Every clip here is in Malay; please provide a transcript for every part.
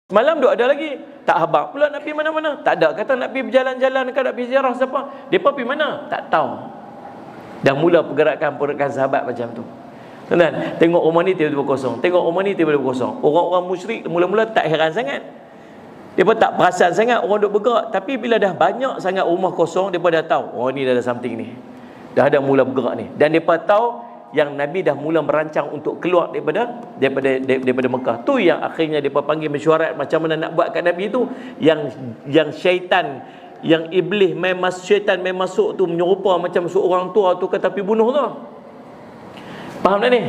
Malam duk ada lagi. Tak habaq pula nak pergi mana-mana. Tak ada kata nak pergi berjalan-jalan ke nak pergi ziarah siapa. Depa pergi mana? Tak tahu. Dah mula pergerakan sahabat macam tu. Tuan-tuan, tengok rumah ni tiba-tiba kosong. Tengok rumah ni tiba-tiba kosong. Orang-orang musyrik mula-mula tak heran sangat. Depa tak perasan sangat orang duk bergerak. Tapi bila dah banyak sangat rumah kosong, depa dah tahu, oh ni dah ada something ni. Dah ada mula bergerak ni. Dan depa tahu yang Nabi dah mula merancang untuk keluar daripada Mekah. Tu yang akhirnya depa panggil mesyuarat macam mana nak buat kat Nabi tu, yang syaitan, yang iblis syaitan masuk tu menyerupa macam seorang tua tu kata pergi bunuh tu. Faham tak ni?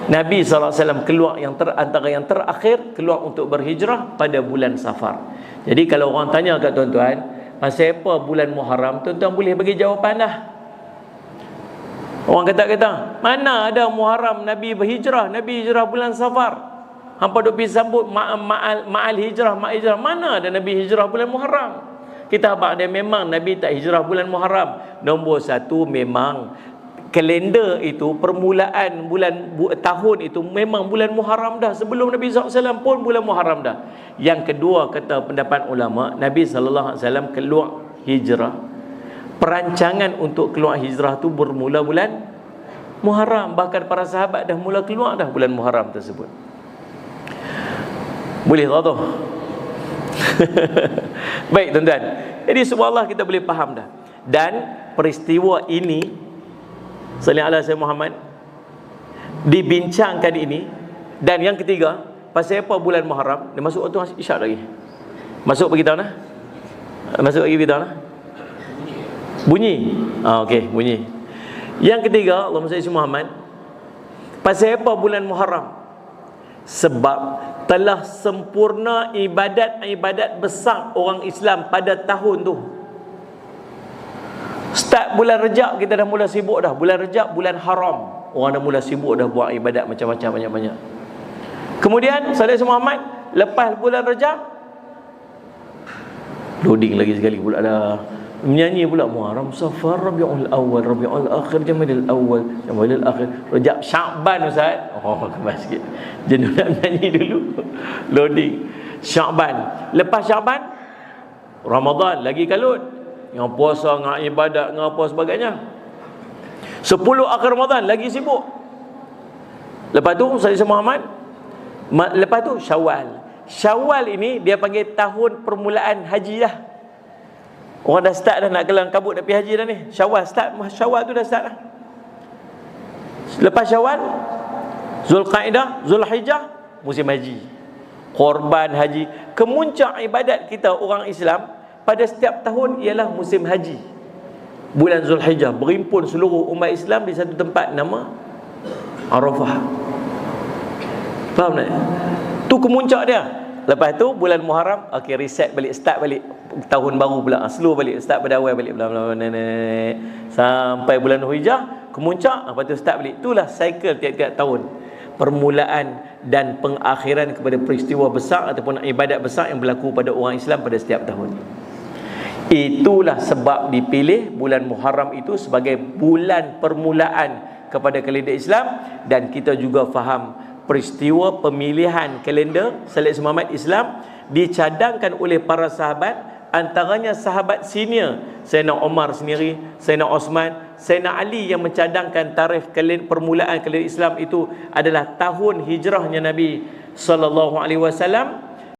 Nabi SAW keluar antara yang terakhir keluar untuk berhijrah pada bulan Safar. Jadi kalau orang tanya kat tuan-tuan pasal apa bulan Muharram, tuan-tuan boleh bagi jawapan dah. Orang kata mana ada Muharram Nabi berhijrah, Nabi hijrah bulan Safar. Hampa duk pergi sambut ma'al hijrah, mana ada Nabi hijrah bulan Muharram? Kita habaq dia memang Nabi tak hijrah bulan Muharram. Nombor satu, memang kalender itu permulaan tahun itu memang bulan Muharram dah. Sebelum Nabi SAW pun bulan Muharram dah. Yang kedua, kata pendapat ulama, Nabi SAW keluar hijrah, perancangan untuk keluar hijrah tu bermula bulan Muharram. Bahkan para sahabat dah mula keluar dah bulan Muharram tersebut. Boleh tak tu? Baik tuan-tuan, jadi subhanallah kita boleh faham dah. Dan peristiwa ini, sallallahu alaihi wasallam Muhammad, dibincangkan ini. Dan yang ketiga, pasal apa bulan Muharram? Dia masuk waktu isyak lagi. Masuk beritahu nah. Masuk lagi beritahu nah. Bunyi. Okey, bunyi. Yang ketiga, Allahumma salli ala Muhammad. Pasal apa bulan Muharram? Sebab telah sempurna ibadat besar orang Islam pada tahun tu. Start bulan Rejab kita dah mula sibuk dah. Bulan Rejab bulan haram. Orang dah mula sibuk dah buat ibadat macam-macam banyak-banyak. Kemudian sallallahu alaihi Muhammad, lepas bulan Rejab loading lagi sekali pula dah. Menyanyi pula Muharram, Safar, Rabiul Awal, Rabiul Akhir, Jamadil Awal, Jamadil Akhir, Rejab, Sya'ban Ustaz. Oh, kemas sikit. Jenuh nak menyanyi dulu. Loading. Sya'ban. Lepas Sya'ban, Ramadan lagi kalut. Yang puasa, dengan ibadat, dengan apa sebagainya. 10 akhir Ramadan lagi sibuk. Lepas tu Sayyidina Muhammad, lepas tu Syawal. Syawal ini dia panggil tahun permulaan haji dah. Orang dah start dah nak kelang kabut nak pergi haji dah ni. Syawal start, Syawal tu dah start dah. Lepas Syawal, Zulqaidah, Zulhijjah, musim haji. Korban haji. Kemuncak ibadat kita orang Islam pada setiap tahun ialah musim haji. Bulan Zulhijjah berimpun seluruh umat Islam di satu tempat nama Arafah. Faham tak? Tu kemuncak dia. Lepas tu bulan Muharram, okey, reset balik, start balik tahun baru pula, slow balik, start pada awal balik, sampai bulan Hijjah kemuncak, lepas tu start balik. Itulah cycle tiap-tiap tahun, permulaan dan pengakhiran kepada peristiwa besar ataupun ibadat besar yang berlaku pada orang Islam pada setiap tahun. Itulah sebab dipilih bulan Muharram itu sebagai bulan permulaan kepada kalender Islam. Dan kita juga faham peristiwa pemilihan kalender Salih Muhammad Islam dicadangkan oleh para sahabat, antaranya sahabat senior Sayyidina Umar sendiri, Sayyidina Osman, Sayyidina Ali, yang mencadangkan tarikh permulaan kalender Islam itu adalah tahun hijrahnya Nabi sallallahu alaihi wasallam